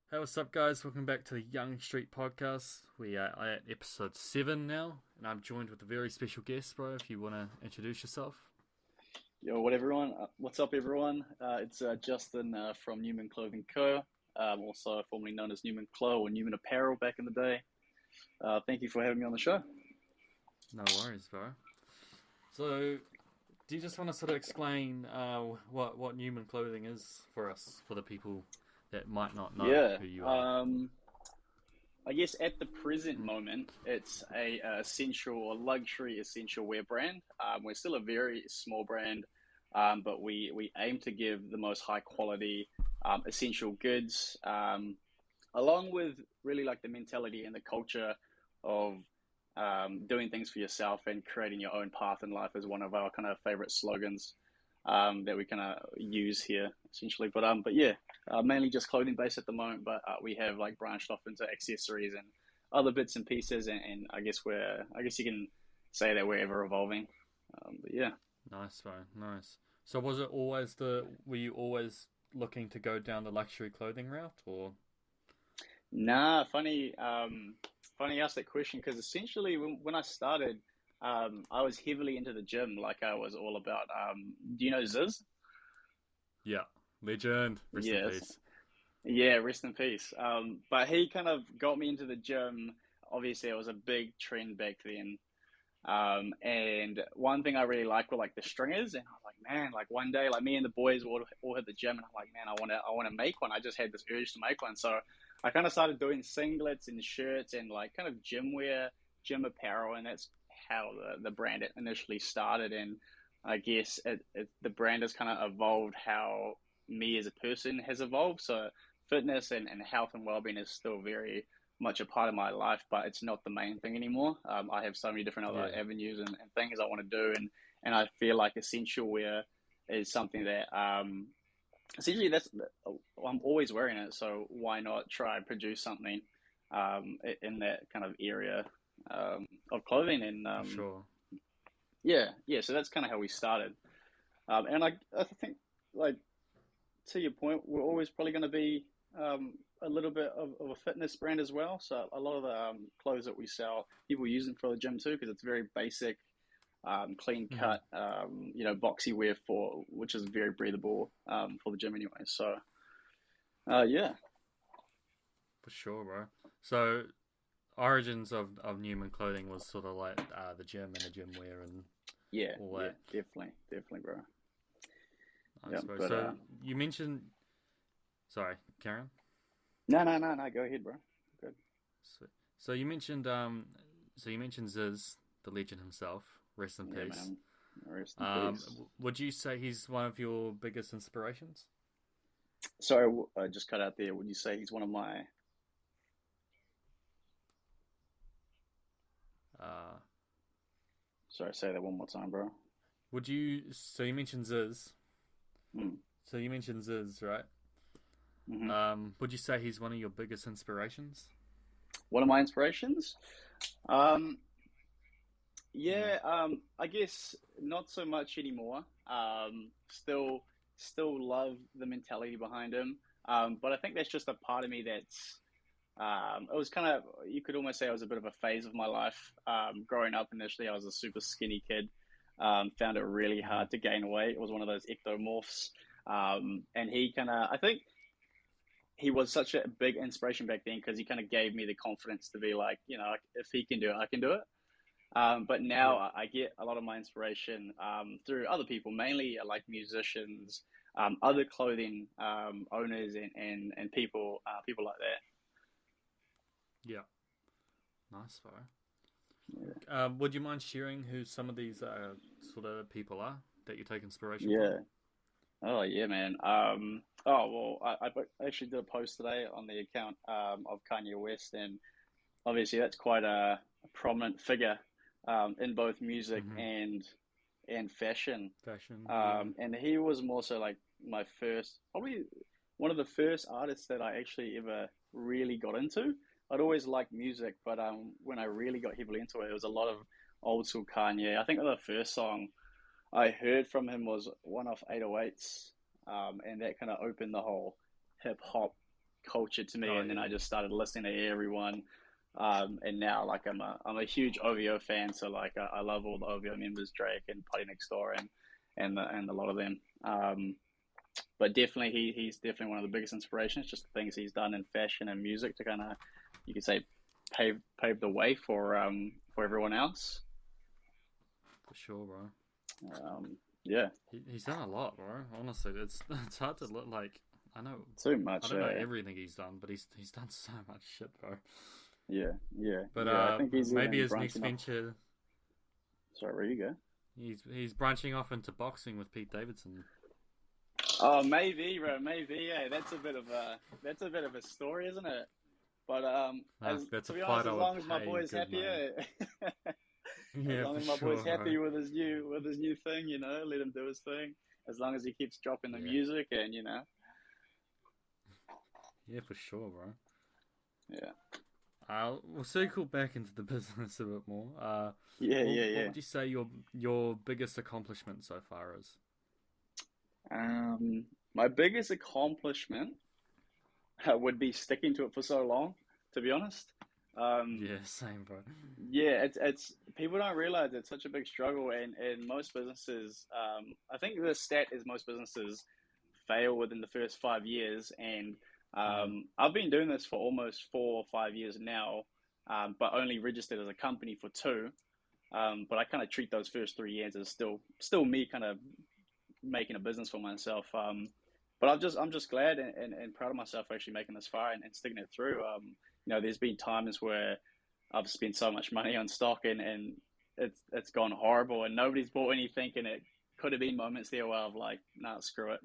Hey, what's up, guys? Welcome back to the Young Street Podcast. We are at episode 7 now, and I'm joined with a very special guest, bro. If you want to introduce yourself. Yo, what everyone? What's up, everyone? It's Justin from Newman Clothing Co. Also formerly known as Newman Clo or Newman Apparel back in the day. Thank you for having me on the show. No worries, bro. So, do you just want to sort of explain what Newman Clothing is for us, for the people that might not know Yeah. who you are? I guess at the present moment, it's a essential or luxury essential wear brand. We're still a very small brand, but we aim to give the most high quality essential goods, along with really like the mentality and the culture of doing things for yourself and creating your own path in life is one of our kind of favorite slogans that we kind of use here essentially. But yeah, mainly just clothing based at the moment. But we have like branched off into accessories and other bits and pieces, and I guess you can say that we're ever evolving. But yeah. Nice, bro. Nice. So, were you always looking to go down the luxury clothing route, or? Nah, funny you asked that question because essentially when I started, I was heavily into the gym. Like I was all about. Do you know Ziz? Yeah, legend. Rest in Yes. peace. Yeah, rest in peace. But he kind of got me into the gym. Obviously, it was a big trend back then. And one thing I really liked were like the stringers, and I was like, man, like one day, like me and the boys all hit the gym, and I'm like, man, I want to make one. I just had this urge to make one, so I kind of started doing singlets and shirts and like kind of gym wear, gym apparel, and that's how the brand initially started. And I guess the brand has kind of evolved how me as a person has evolved. So fitness and health and well-being is still very much a part of my life, but it's not the main thing anymore. I have so many different other Yeah. avenues and things I want to do, and I feel like essential wear is something that essentially I'm always wearing it, so why not try and produce something in that kind of area of clothing and For sure. yeah. So that's kind of how we started, and I think like to your point, we're always probably going to be a little bit of a fitness brand as well. So a lot of the clothes that we sell, people use them for the gym too because it's very basic, clean Mhm. cut, boxy wear for which is very breathable for the gym anyway. So yeah, For sure, bro. So, origins of Newman Clothing was sort of like the gym and the gym wear and all yeah, that. definitely, bro. Yeah, Nice, bro. but So you mentioned, sorry, Karen. no, go ahead, bro. Good. So, so you mentioned Ziz, the legend himself. Rest in Yeah, peace. man. Rest in peace. Would you say he's one of your biggest inspirations? Sorry, I just cut out there. Would you say he's one of my? Uh, Sorry, say that one more time, bro. would you? So you mentioned Ziz. Mm. So you mentioned Ziz, right? Hmm. Would you say he's one of your biggest inspirations? One of my inspirations? Um, Mm. yeah, I guess not so much anymore. Still love the mentality behind him. But I think that's just a part of me that's, it was kind of, you could almost say it was a bit of a phase of my life. Growing up initially, I was a super skinny kid. Found it really Hmm. hard to gain weight. It was one of those ectomorphs. And he kind of, I think he was such a big inspiration back then because he kind of gave me the confidence to be like, if he can do it, I can do it. But now Yeah. I get a lot of my inspiration through other people, mainly like musicians, other clothing owners, and people like that. Yeah. Nice, bro. Yeah, Would you mind sharing who some of these sort of people are that you take inspiration from? yeah. Oh yeah, man. Oh well, I actually did a post today on the account of Kanye West, and obviously that's quite a prominent figure in both music Hmm. and fashion. Fashion, yeah. And he was more so like my first, probably one of the first artists that I actually ever really got into. I'd always liked music, but when I really got heavily into it, it was a lot of old school Kanye. I think the first song I heard from him was one off 808s, and that kind of opened the whole hip hop culture to me, Oh and then I yeah, just started listening to everyone. And now like I'm a huge OVO fan, so like I love all the OVO members, Drake and Party Next Door, and a lot of them. But definitely he's definitely one of the biggest inspirations. Just the things he's done in fashion and music to kind of, you could say, pave the way for everyone else. for sure, bro. Yeah, He's done a lot, bro. Honestly, it's hard to look like. I know too I much. don't know everything he's done, but he's done so much shit, bro. Yeah, yeah, But yeah. I think he's maybe even his next branching off. venture, Sorry, where you go? he's branching off into boxing with Pete Davidson. Oh, maybe, bro, maybe. Yeah, that's a bit of a story, isn't it? But Nah, as that's to a be fight honest, I as would long as my pay boy's good money. happier, as Yeah, long for as my boy's sure, bro. happy with his new thing, let him do his thing. As long as he keeps dropping the Yeah, music, and yeah, for sure, bro. yeah, We'll circle back into the business a bit more. yeah, yeah, What yeah. would you say your biggest accomplishment so far is? My biggest accomplishment would be sticking to it for so long. To be honest, um, Yeah, same, bro. yeah, it's people don't realize it's such a big struggle, and most businesses. I think the stat is most businesses fail within the first 5 years, and Mm, I've been doing this for almost 4 or 5 years now, but only registered as a company for two. But I kind of treat those first 3 years as still me kind of making a business for myself. But I'm just glad and proud of myself for actually making this far and sticking it through. There's been times where I've spent so much money on stock and it's gone horrible and nobody's bought anything, and it could have been moments there where I've like, nah, screw it.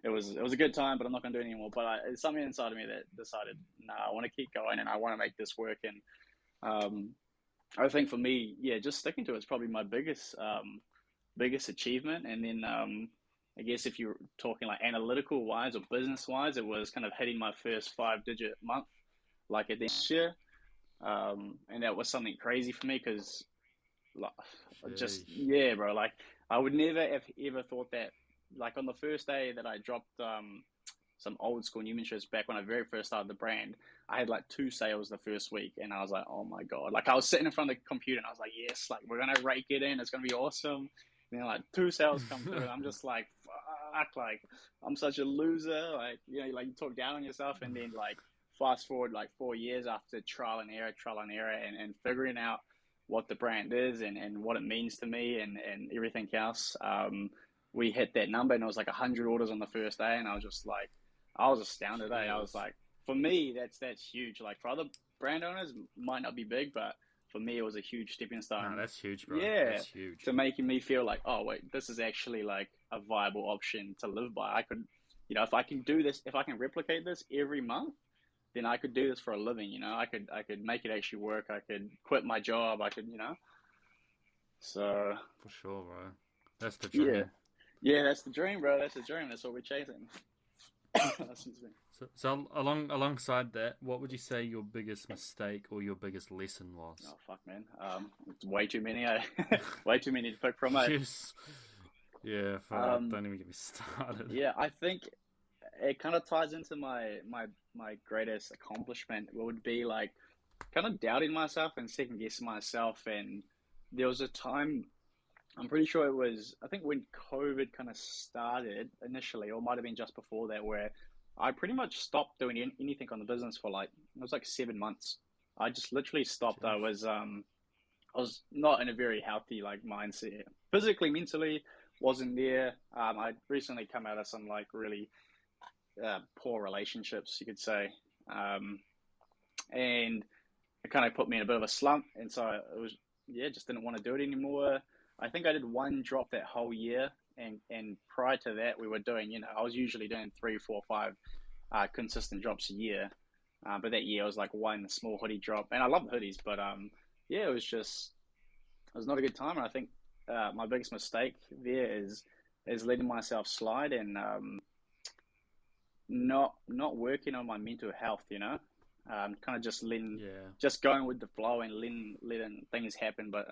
It was a good time, but I'm not gonna do it anymore. But it's something inside of me that decided, nah, I want to keep going and I want to make this work. And um, I think for me, yeah, just sticking to it is probably my biggest achievement. And then I guess if you're talking like analytical wise or business wise, it was kind of hitting my first 5-digit month, like at the end of this year. And that was something crazy for me because, like, just sheesh. yeah, bro. Like, I would never have ever thought that. Like on the first day that I dropped some old school Newman shirts back when I very first started the brand, I had like two sales the first week, and I was like, oh my god! Like I was sitting in front of the computer, and I was like, yes, like we're gonna rake it in. It's gonna be awesome. And then like two sales come through, and I'm just like, fuck, like I'm such a loser. Like like you talk down on yourself, and then like fast forward like 4 years after trial and error, and figuring out what the brand is and what it means to me and everything else. We hit that number, and it was like 100 orders on the first day, and I was just like, I was astounded. I was Jeez. like, for me, that's huge. Like for other brand owners, might not be big, but for me, it was a huge stepping Nah, stone. that's huge, bro. Yeah, That's huge. to making me feel like, oh wait, this is actually like a viable option to live by. I could, if I can do this, if I can replicate this every month, then I could do this for a living. I could make it actually work. I could quit my job. I could. So For sure, bro. That's the yeah, dream. yeah, that's the dream, bro. That's the dream. That's what we're chasing. Excuse me. So alongside that, what would you say your biggest mistake or your biggest lesson was? Oh fuck, man. It's way too many. Way too many to pick from. Yes. Yeah, fuck. Um, Don't even get me started. yeah, I think it kind of ties into my greatest accomplishment. Would be like kind of doubting myself and second guessing myself. And there was a time, I'm pretty sure it was, I think when COVID kind of started initially, or might have been just before that, where I pretty much stopped doing anything on the business for like, it was like 7 months. I just literally stopped. Jeez. I was not in a very healthy like mindset, physically, mentally, wasn't there. I recently come out of some like really poor relationships, you could say, um, and it kind of put me in a bit of a slump. And so it was, yeah, just didn't want to do it anymore. I think I did one drop that whole year, and prior to that, we were doing, I was usually doing three, four, five consistent drops a year. But that year, I was like one small hoodie drop, and I love hoodies, but yeah, it was not a good time. And I think my biggest mistake there is letting myself slide and not working on my mental health. Kind of just letting, Yeah. just going with the flow and letting things happen. But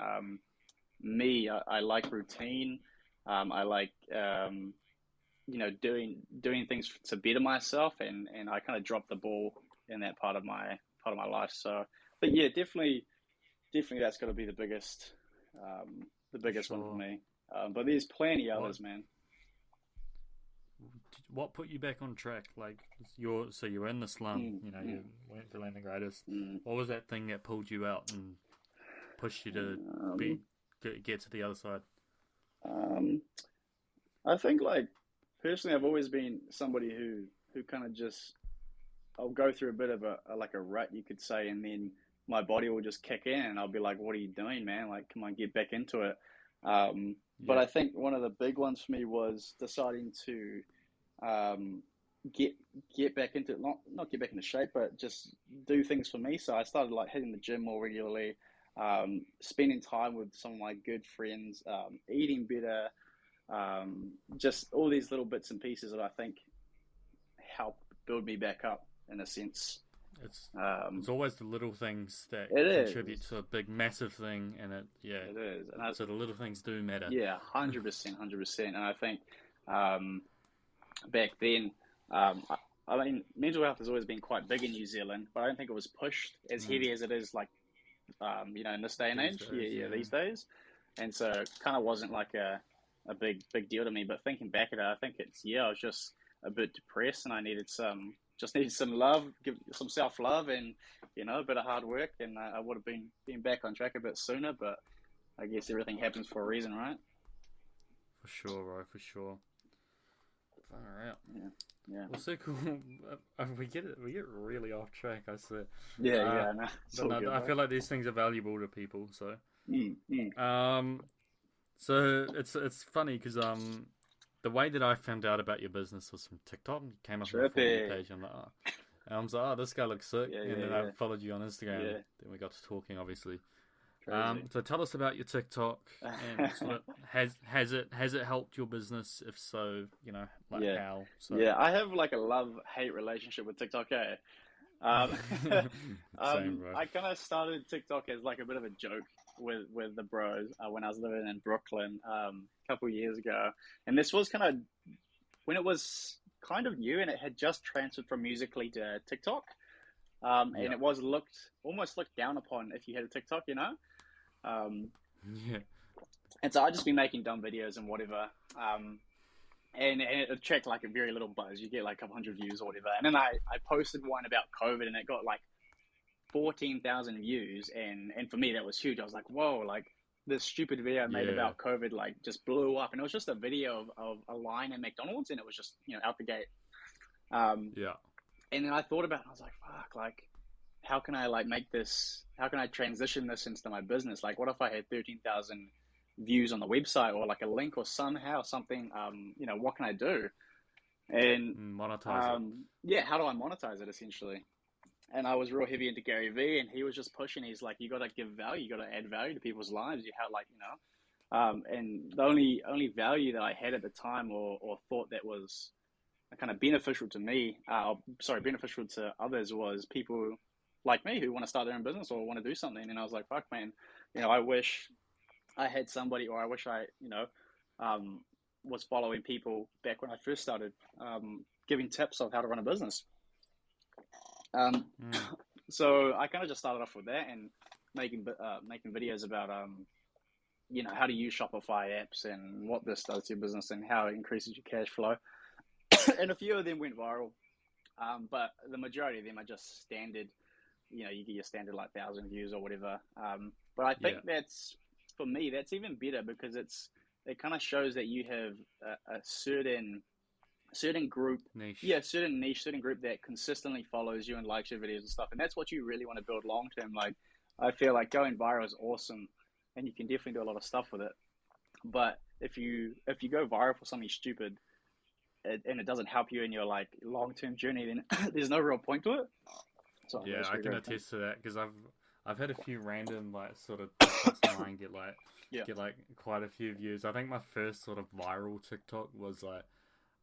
me, I like routine. I like doing things to better myself, and I kind of dropped the ball in that part of my life. So, but yeah, definitely that's got to be the For biggest one for sure. me. But there's plenty What others, man. what put you back on track? Like you were in the slum. Mm, You know, mm, you weren't feeling the greatest. mm. What was that thing that pulled you out and pushed you to be Um, get to the other side? um, I think like personally, I've always been somebody who kind of just I'll go through a bit of a rut, you could say, and then my body will just kick in, and I'll be like, "What are you doing, man? Like, come on, get back into it." But Yeah. I think one of the big ones for me was deciding to um, get get back into not get back into shape, but just do things for me. So I started like hitting the gym more regularly, spending time with some of my good friends, eating better, just all these little bits and pieces that I think help build me back up in a sense. It's Um, it's always the little things that it contribute is, to a big massive thing, and it is, and I so the little things do matter. yeah, 100%, 100%. And I think um, back then, I mean, mental health has always been quite big in New Zealand, but I don't think it was pushed as Mm. heavy as it is, like in this day and These age. Yeah, days, yeah, yeah. these days, and so it kind of wasn't like a big deal to me. But thinking back at it, I think I was just a bit depressed, and I needed some love, give some self love, and a bit of hard work, and I would have been back on track a bit sooner. But I guess everything happens for a reason, right? For sure, bro, for sure. Far out. Yeah, yeah, Well, so cool. We get really off track, I swear. yeah, Uh, yeah. No, it's but all no, good, I bro. feel like these things are valuable to people. So, Mm, mm. um, so it's funny because the way that I found out about your business was from TikTok. It came up on my For You Trippy. page. I'm like, oh. And I was like, oh, this guy looks sick. Yeah, And yeah, then I yeah, followed you on Instagram. yeah. Then we got to talking, obviously. Crazy. So tell us about your TikTok and sort of has it helped your business? If so, like Yeah, how? So yeah. I have like a love hate relationship with TikTok. Eh? Um, same, bro. I kind of started TikTok as like a bit of a joke with the bros when I was living in Brooklyn a couple of years ago, and this was kind of when it was kind of new and it had just transferred from Musically to TikTok, and Yeah, it was almost looked down upon if you had a TikTok, um, yeah, and so I'd just be making dumb videos and whatever. And it attracted like a very little buzz. You get like a couple hundred views or whatever. And then I posted one about COVID and it got like 14,000 views. And for me, that was huge. I was like, whoa, like this stupid video I made yeah, about COVID like just blew up. And it was just a video of a line in McDonald's and it was just, out the gate. Um, yeah, and then I thought about it and I was like, fuck, like, how can I like how can I transition this into my business? Like, what if I had 13,000 views on the website or like a link or somehow something, what can I do? And monetize it. yeah, how do I monetize it essentially? And I was real heavy into Gary Vee and he was just pushing, he's like, you got to give value, you got to add value to people's lives. You have like, and the only value that I had at the time or thought that was kind of beneficial to me, beneficial to others was people like me who want to start their own business or want to do something. And I was like, fuck, man, I wish I had somebody, or I wish I, um, was following people back when I first started, giving tips of how to run a business. Um, Mm, so I kind of just started off with that and making videos about, how to use Shopify apps and what this does to your business and how it increases your cash flow. And a few of them went viral, but the majority of them are just standard. You get your standard like 1,000 views or whatever. But I think yeah, that's for me. That's even better because it kind of shows that you have a certain group, niche. yeah, certain niche, certain group that consistently follows you and likes your videos and stuff. And that's what you really want to build long term. Like I feel like going viral is awesome, and you can definitely do a lot of stuff with it. But if you go viral for something stupid and it doesn't help you in your like long term journey, then there's no real point to it. So I Yeah, just I can regret it. attest to that because I've had a few random like sort of TikToks of mine Yeah. get like quite a few views. I think my first sort of viral TikTok was like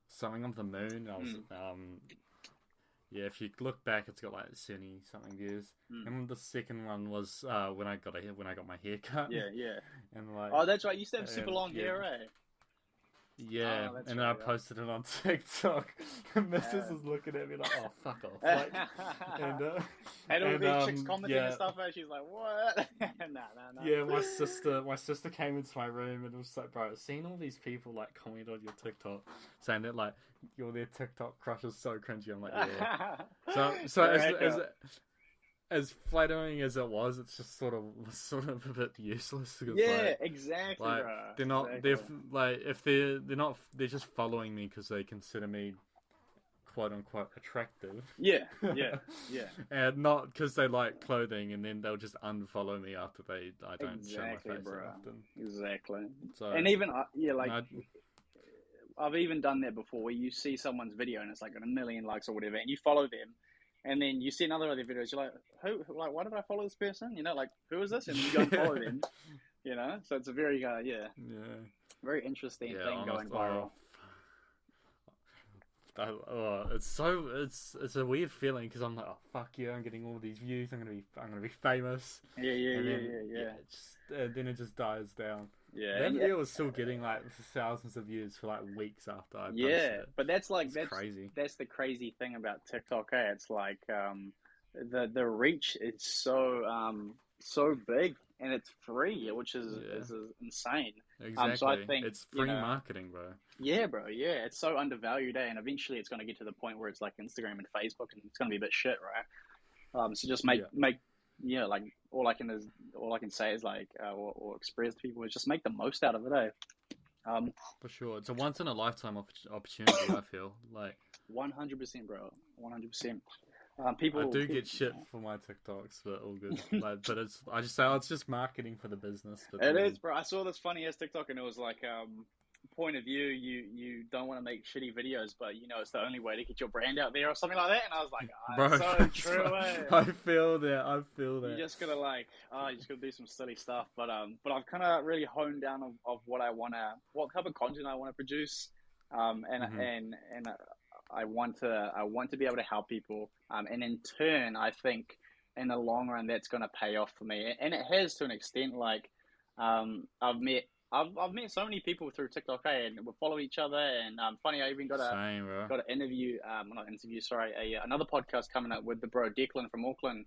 something on the moon. I was Mm, yeah, if you look back, it's got like 70 something views. mm. And the second one was when I got my hair cut, Yeah, yeah. and like Oh, that's right. You used to have super and long yeah, hair, eh? Yeah, Oh, that's and then I right. posted it on TikTok. The missus Yeah. was looking at me like, "Oh, fuck off!" Like, and And all and these chicks commenting and yeah, stuff, and she's like, "What?" Nah. yeah. My sister came into my room and was like, "Bro, seeing all these people like comment on your TikTok, saying that like you're their TikTok crush is so cringy." I'm like, "Yeah." So as flattering as it was, it's just sort of a bit useless because Yeah, exactly, like bro. they're not Exactly. they're like if they're not they're just following me because they consider me quote unquote attractive. Yeah, yeah. And not because they like clothing, and then they'll just unfollow me after I don't show my Exactly, face bro. that often. Exactly. So And even like no, I've even done that before, where you see someone's video and it's like got a million likes or whatever, and you follow them, and then you see another of their videos, you're like, who? Like, why did I follow this person? You know, like, who is this? And then you go and follow them. You know, so it's a very yeah, very interesting yeah. thing going viral. It's a weird feeling because I'm like, oh fuck yeah, I'm getting all these views. I'm gonna be famous. Yeah. And then it just dies down. Yeah, That video was still getting like thousands of views for like weeks after I posted it. but that's Crazy. That's the crazy thing about TikTok. It's like the reach is so big, and it's free, which is insane. Exactly. So I think it's free marketing, bro. Yeah, bro. Yeah, it's so undervalued, and eventually it's going to get to the point where it's like Instagram and Facebook, and it's going to be a bit shit, right? So just make like all I can say is like or express to people is just make the most out of it, For sure, it's a once in a lifetime opportunity. I feel like 100%, bro, 100%. I do get shit for my TikToks, but all good. Like, but it's just marketing for the business. But it is, bro. I saw this funny ass TikTok, and it was like point of view, you don't want to make shitty videos, but you know it's the only way to get your brand out there or something like that. And I was like, bro, so true. I feel that. You just gotta you just gotta do some silly stuff. But I've kind of really honed down of what what type of content I want to produce, and I want to be able to help people, and in turn, I think in the long run that's going to pay off for me, and it has to an extent. Like, I've met so many people through TikTok, and we follow each other. And funny, I even got an interview, not interview, sorry, another podcast coming up with the bro Declan from Auckland.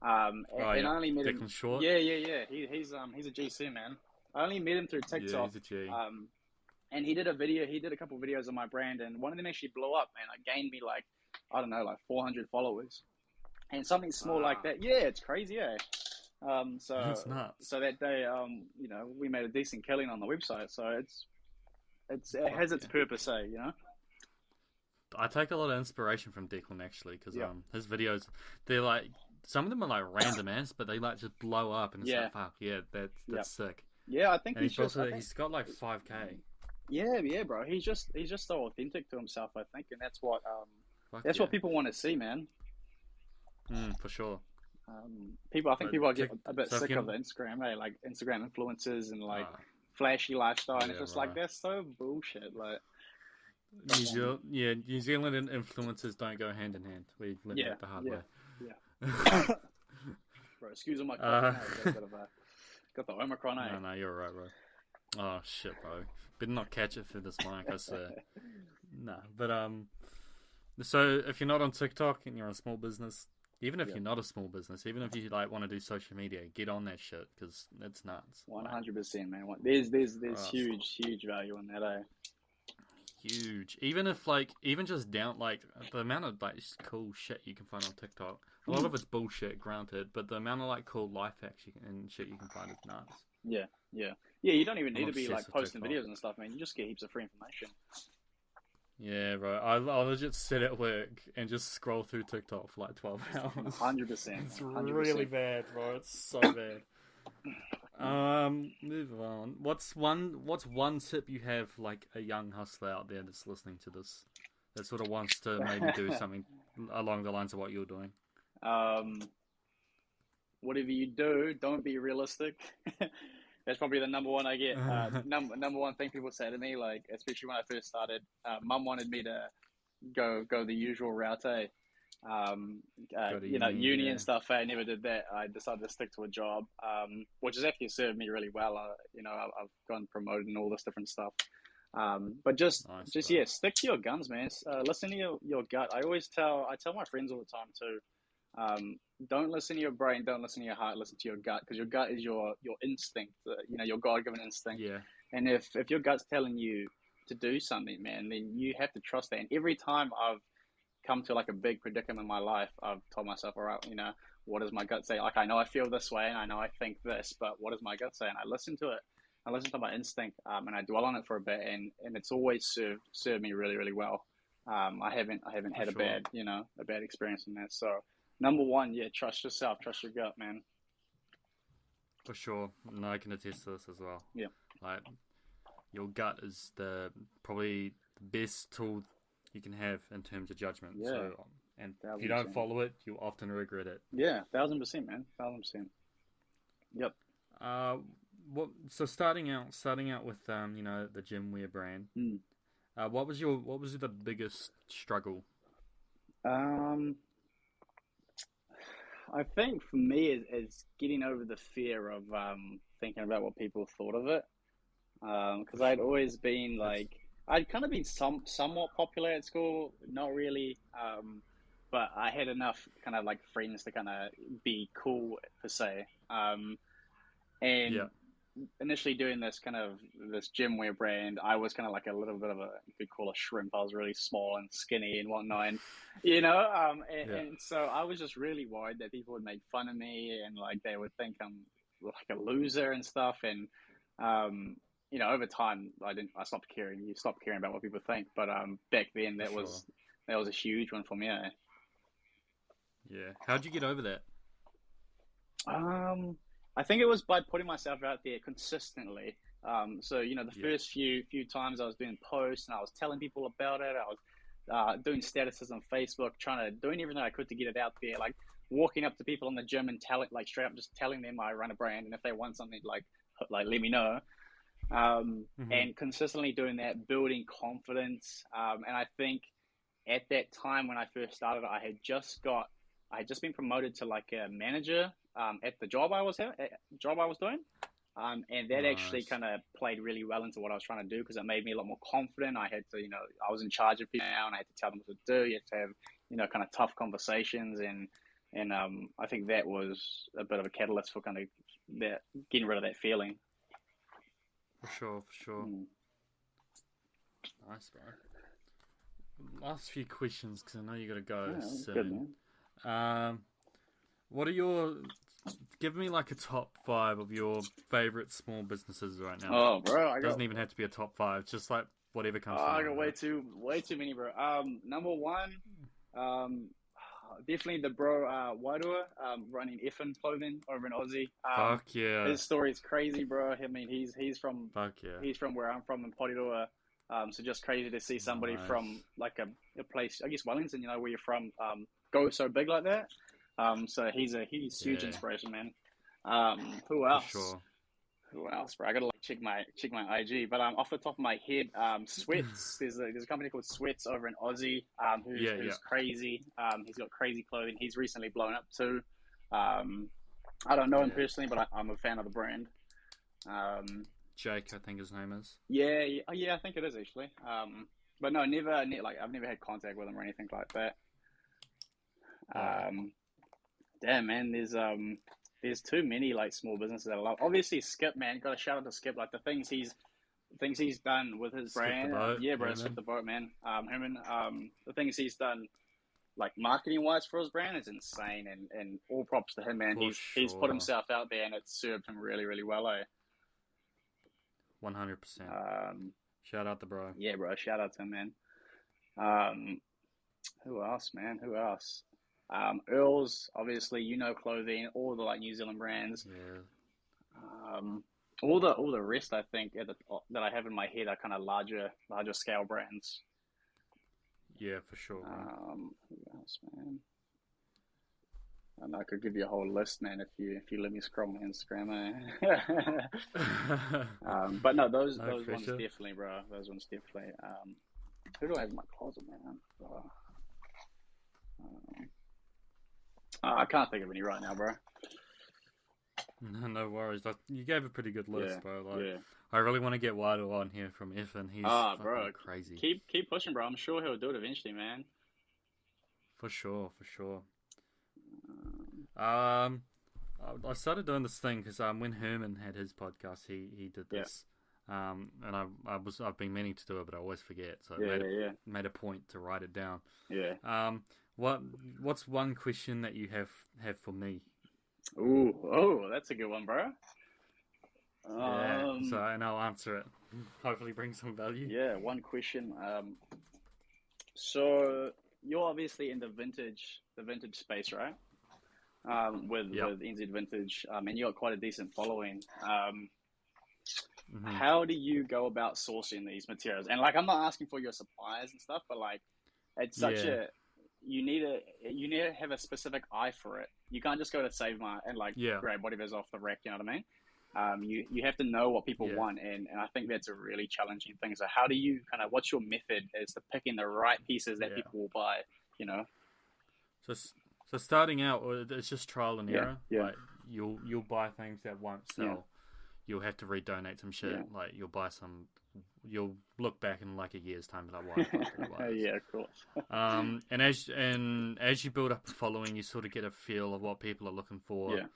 And I only met him. Declan Short. Yeah. He's a GC, man. I only met him through TikTok. Yeah, he's a G. And he did a couple of videos on my brand, and one of them actually blew up, and it gained me like 400 followers, and something small like that. Yeah, it's crazy, eh? That's nuts. So that day, we made a decent killing on the website. So it has its purpose, eh? You know. I take a lot of inspiration from Declan actually, because his videos, they're like some of them are like random ass, but they like just blow up, and it's like fuck yeah, that's sick. Yeah, I think he's got like 5K. Yeah, bro. He's just so authentic to himself, I think, and that's what what people want to see, man. For sure. People get a bit sick of the Instagram, like Instagram influencers and like flashy lifestyle, and it's just like that's so bullshit. Like New Zealand and influencers don't go hand in hand. We learned that the hard way. Yeah. Bro, excuse my cough. Got the Omicron. No, you're right, bro. Oh shit, bro. Better not catch it for this mic, I swear. No, but so if you're not on TikTok and you're a small business, even if you're not a small business, even if you like want to do social media, get on that shit because it's nuts. 100%, man. There's huge value in that, eh? Huge. Even if even just down the amount of cool shit you can find on TikTok. A lot of it's bullshit, granted, but the amount of cool life hacks and shit you can find is nuts. Yeah. You don't even need to be posting videos and stuff, man. You just get heaps of free information. Yeah, bro. I legit sit at work and just scroll through TikTok for 12 hours. 100%. It's 100%. Really bad, bro. It's so bad. Move on. What's one tip you have a young hustler out there that's listening to this that sort of wants to maybe do something along the lines of what you're doing? Whatever you do, don't be realistic. That's probably the number one I get. Number one thing people say to me, especially when I first started, Mum wanted me to go the usual route, uni and stuff. I never did that. I decided to stick to a job, which has actually served me really well. I've gotten promoted and all this different stuff. But Nice, just bro. yeah, stick to your guns, man. Listen to your gut. I tell my friends all the time too. Don't listen to your brain. Don't listen to your heart. Listen to your gut, because your gut is your instinct. Your God-given instinct. Yeah, And if your gut's telling you to do something, man, then you have to trust that. And every time I've come to like a big predicament in my life, I've told myself, all right, what does my gut say? Like, I know I feel this way and I know I think this, but what does my gut say? And I listen to it. I listen to my instinct, and I dwell on it for a bit, and it's always served me really, really well. I haven't for had sure. a bad experience in that. So number one, yeah, trust yourself, trust your gut, man. For sure. No, I can attest to this as well. Yeah, Like, your gut is probably the best tool you can have in terms of judgment. yeah, So, and if you thousand don't percent. follow it, you'll often regret it. Yeah, 1,000%, man, 1,000%. Yep. Uh, so starting out with the gym wear brand. Mm. What was the biggest struggle? Um, I think for me is getting over the fear of thinking about what people thought of it. For Because I'd sure. always been That's like, I'd kind of been somewhat popular at school, not really, but I had enough kind of like friends to kind of be cool per se. yeah, And initially doing this gym wear brand, I was kind of like a little bit of a, you could call a shrimp. I was really small and skinny and whatnot, and yeah, and so I was just really worried that people would make fun of me and like they would think I'm like a loser and stuff. And um, over time, I stopped caring. You stop caring about what people think, but back then for sure. that was a huge one for me. Yeah. How'd you get over that? Um, I think it was by putting myself out there consistently. So the Yeah. first few times I was doing posts and I was telling people about it. I was doing statuses on Facebook, doing everything I could to get it out there. Like walking up to people in the gym and telling, like straight up, just telling them I run a brand, and if they want something, like let me know. Hmm. And consistently doing that, building confidence. And I think at that time when I first started, I had just been promoted to like a manager at the job I was doing, and that actually Nice. kind of played really well into what I was trying to do, because it made me a lot more confident. I had to, I was in charge of people now, and I had to tell them what to do. You had to have, kind of tough conversations, and I think that was a bit of a catalyst for kind of that getting rid of that feeling. For sure. For sure. Mm. Nice, bro. Last few questions because I know you got to go Yeah, good soon. man. Um, what are your? Give me like a top five of your favorite small businesses right now. Oh, bro, Doesn't even have to be a top five, just like whatever comes to I got mind, right? way too many, bro. Number one, um, definitely the bro Wairua, running Effin clothing over in Aussie. Fuck yeah. His story is crazy, bro. I mean, Fuck yeah. he's from where I'm from in Porirua. So just crazy to see somebody from Nice. like a place, I guess Wellington, where you're from, go so big like that. So he's huge Yeah, inspiration, man. Who for else? sure. Who else, bro? I gotta like check my IG. But off the top of my head, Sweats. There's a company called Sweats over in Aussie. Who's Yeah, yeah. crazy. He's got crazy clothing. He's recently blown up too. Um, I don't know him Yeah. personally, but I'm a fan of the brand. Um, Jake, I think his name is. yeah, yeah, oh, yeah, I think it is actually. But no, like I've never had contact with him or anything like that. Yeah. Um, damn man, there's too many like small businesses that I love. Obviously, Skip, man, got to shout out to Skip. Like the things he's done with his Skip the brand. boat, Yeah, bro, Skip Newman. the boat, man. Herman, the things he's done like marketing wise for his brand is insane, and all props to him, man. For He's put sure. himself out there, and it's served him really, really well. 100%. Um, Shout out the bro. yeah, bro, shout out to him, man. Um, who else, man? Who else? Earl's, obviously, clothing, all the like New Zealand brands. Yeah. Um, all the rest, I think, that I have in my head are kind of larger scale brands. Yeah, for sure, bro. Who else, man? And I could give you a whole list, man, if you let me scroll my Instagram. But no, those No those ones pressure. definitely, bro. Those ones definitely. Who do I have in my closet, man? Um, I can't think of any right now, bro. No worries. You gave a pretty good list, Yeah, bro. Like, yeah. I really want to get Wado on here from Ethan. He's Bro, fucking crazy. keep pushing, bro. I'm sure he'll do it eventually, man. For sure, for sure. I started doing this thing because when Herman had his podcast, he did this. And I've been meaning to do it, but I always forget. So I made a point to write it down. Yeah. What's one question that you have for me? That's a good one, bro. And I'll answer it. Hopefully, bring some value. Yeah, one question. So you're obviously in the vintage space, right? With NZ Vintage, and you got quite a decent following. How do you go about sourcing these materials? And like, I'm not asking for your suppliers and stuff, but like, it's such you need to have a specific eye for it. You can't just go to Save Mart and like grab whatever's off the rack. You know what I mean? You have to know what people want, and I think that's a really challenging thing. So how do you what's your method as to picking the right pieces that people will buy? You know. So starting out, it's just trial and error. Yeah. Like you'll buy things that won't sell. Yeah. You'll have to redonate some shit. Yeah. Like you'll look back in like a year's time and like, why the fuck did I buy this? Yeah, of course. And as you build up a following, you sort of get a feel of what people are looking for. Yeah.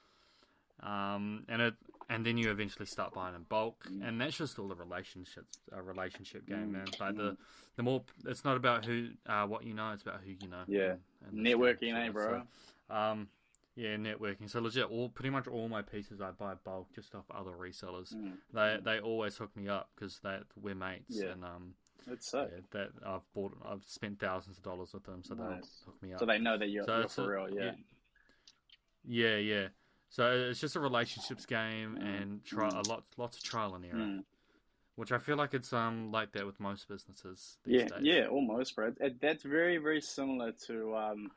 And then you eventually start buying in bulk, and that's just all a relationship game, man. Like the more, it's not about what you know, it's about who you know. Yeah, and networking, bro. So, networking. So legit, pretty much all my pieces I buy bulk just off other resellers. They always hook me up because we're mates, and that's sick. Yeah, that I've spent thousands of dollars with them, so they'll hook me up. So they know that you're for real. Yeah. So it's just a relationships game and lots of trial and error, which I feel like it's like that with most businesses these days. Yeah, almost, bro. That's very, very similar to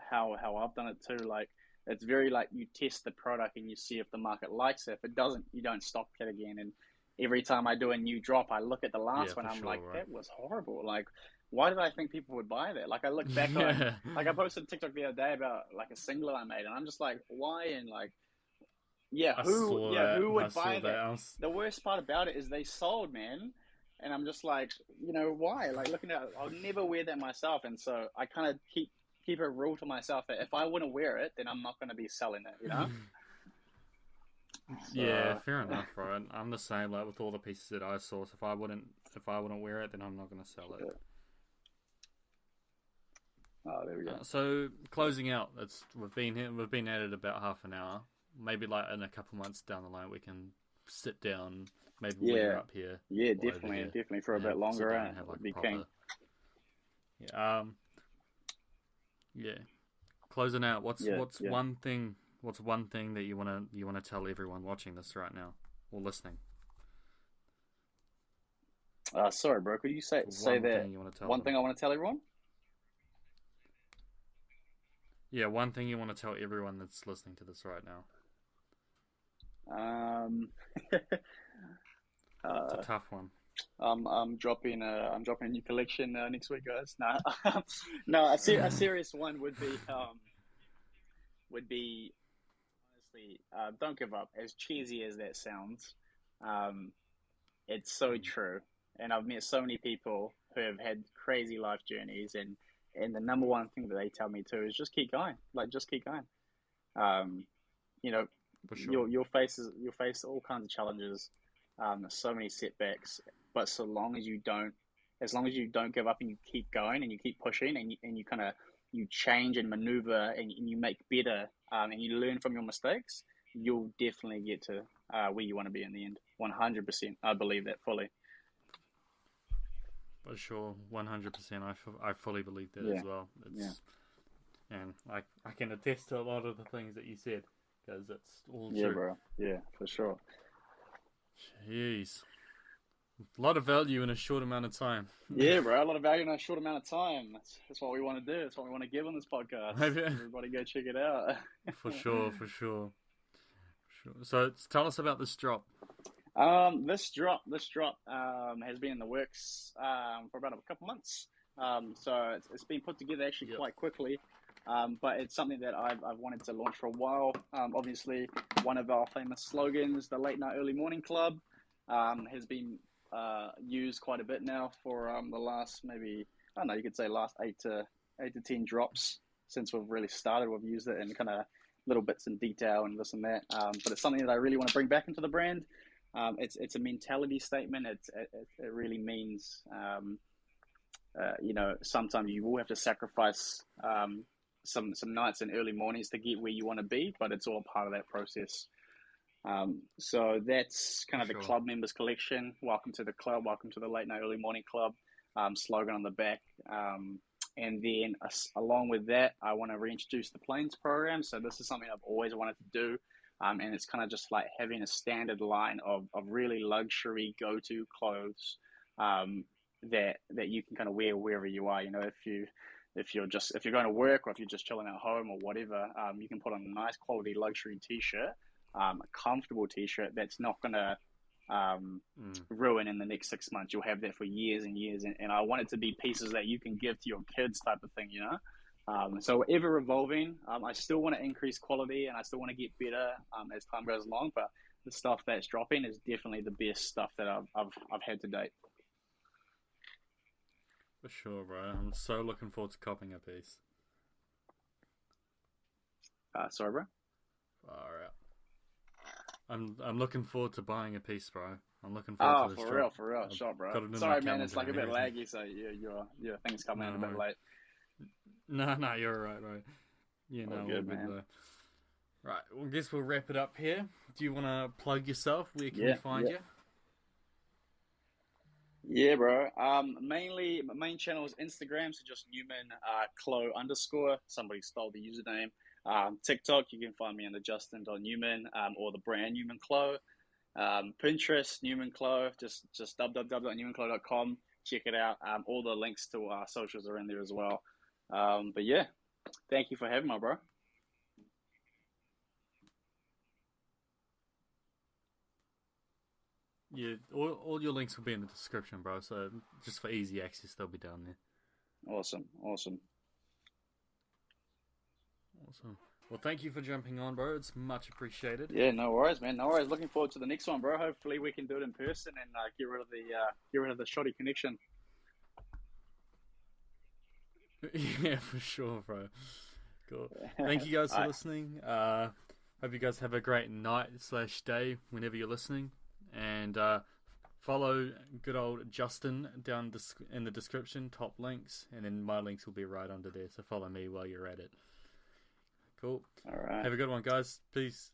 how I've done it too. Like, it's very like you test the product and you see if the market likes it. If it doesn't, you don't stock it again. And every time I do a new drop, I look at the last one. I'm like, that was horrible. Like, why did I think people would buy that? Like, I look back on, like, I posted a TikTok the other day about like a singlet I made, and I'm just like, why? And like, who would buy that? The worst part about it is they sold, man. And I'm just like, why? Like, looking at it, I'll never wear that myself. And so I kind of keep a rule to myself that if I wouldn't wear it, then I'm not going to be selling it, Yeah, fair enough, bro. I'm the same, like, with all the pieces that I source. If I wouldn't wear it, then I'm not going to sell it. Oh, there we go. So closing out, we've been at it about half an hour. Maybe like in a couple months down the line, we can sit down. Maybe when you're up here. Yeah, definitely for a bit longer. And have, like, be proper, keen. Yeah. Closing out. What's one thing that you wanna tell everyone watching this right now or listening? Sorry, bro. Could you say that? One thing I want to tell everyone. Yeah, one thing you want to tell everyone that's listening to this right now. It's a tough one. I'm dropping a new collection next week, guys. No, a serious one would be honestly, don't give up. As cheesy as that sounds, it's so true. And I've met so many people who have had crazy life journeys, and the number one thing that they tell me too is just keep going. Like, just keep going. For sure. You'll face all kinds of challenges, so many setbacks. But as long as you don't give up and you keep going and you keep pushing and you change and maneuver and you make better and you learn from your mistakes, you'll definitely get to where you want to be in the end. 100%. I believe that fully. For sure, 100%. I fully believe that as well. And I can attest to a lot of the things that you said because it's all true. Yeah, bro. Yeah, for sure. Jeez. A lot of value in a short amount of time. Yeah, bro. A lot of value in a short amount of time. That's what we want to do. That's what we want to give on this podcast. Everybody go check it out. For sure. So tell us about this drop. This drop has been in the works for about a couple months. So it's been put together actually quite quickly. but it's something that I've wanted to launch for a while. Obviously, one of our famous slogans, the Late Night Early Morning Club, has been used quite a bit now for the last maybe, I don't know, you could say last 8 to 10 drops since we've really started. We've used it in kind of little bits in detail and this and that. But it's something that I really want to bring back into the brand. It's a mentality statement. It really means, sometimes you will have to sacrifice some nights and early mornings to get where you want to be, but it's all part of that process. So that's kind of the club members collection. Welcome to the club. Welcome to the Late Night Early Morning Club. Slogan on the back. And then along with that, I want to reintroduce the Planes program. So this is something I've always wanted to do. And it's kind of just like having a standard line of really luxury go-to clothes that you can kind of wear wherever you are. If you're going to work, or if you're just chilling at home or whatever, you can put on a nice quality luxury t-shirt, a comfortable t-shirt that's not going to ruin in the next 6 months. You'll have that for years and years. And I want it to be pieces that you can give to your kids type of thing, So ever evolving. I still want to increase quality and I still want to get better as time goes along. But the stuff that's dropping is definitely the best stuff that I've had to date. For sure, bro. I'm so looking forward to copying a piece. Sorry, bro? All right. I'm looking forward to buying a piece, bro. I'm looking forward to this. For real, shot, bro. Sorry, man, it's like a bit laggy, so your thing's coming in a bit late. No, you're right, bro. All good, man. Right, well, I guess we'll wrap it up here. Do you want to plug yourself? Where can we find you? Yeah, bro. Mainly, my main channel is Instagram, so just Newman Clo _ Somebody stole the username. TikTok, you can find me under Justin.Newman or the brand Newman Clo. Pinterest, Newman Clo, just www.newmanclo.com. Check it out. All the links to our socials are in there as well. But yeah, thank you for having me, bro. Yeah, all your links will be in the description, bro. So just for easy access, they'll be down there. Awesome. Well, thank you for jumping on, bro. It's much appreciated. Yeah, no worries, man. No worries. Looking forward to the next one, bro. Hopefully we can do it in person and get rid of the shoddy connection. Yeah, for sure, bro. Cool. Thank you guys for listening. Hope you guys have a great night/day whenever you're listening. And follow good old Justin down in the description, top links, and then my links will be right under there. So follow me while you're at it. Cool. All right. Have a good one, guys. Peace.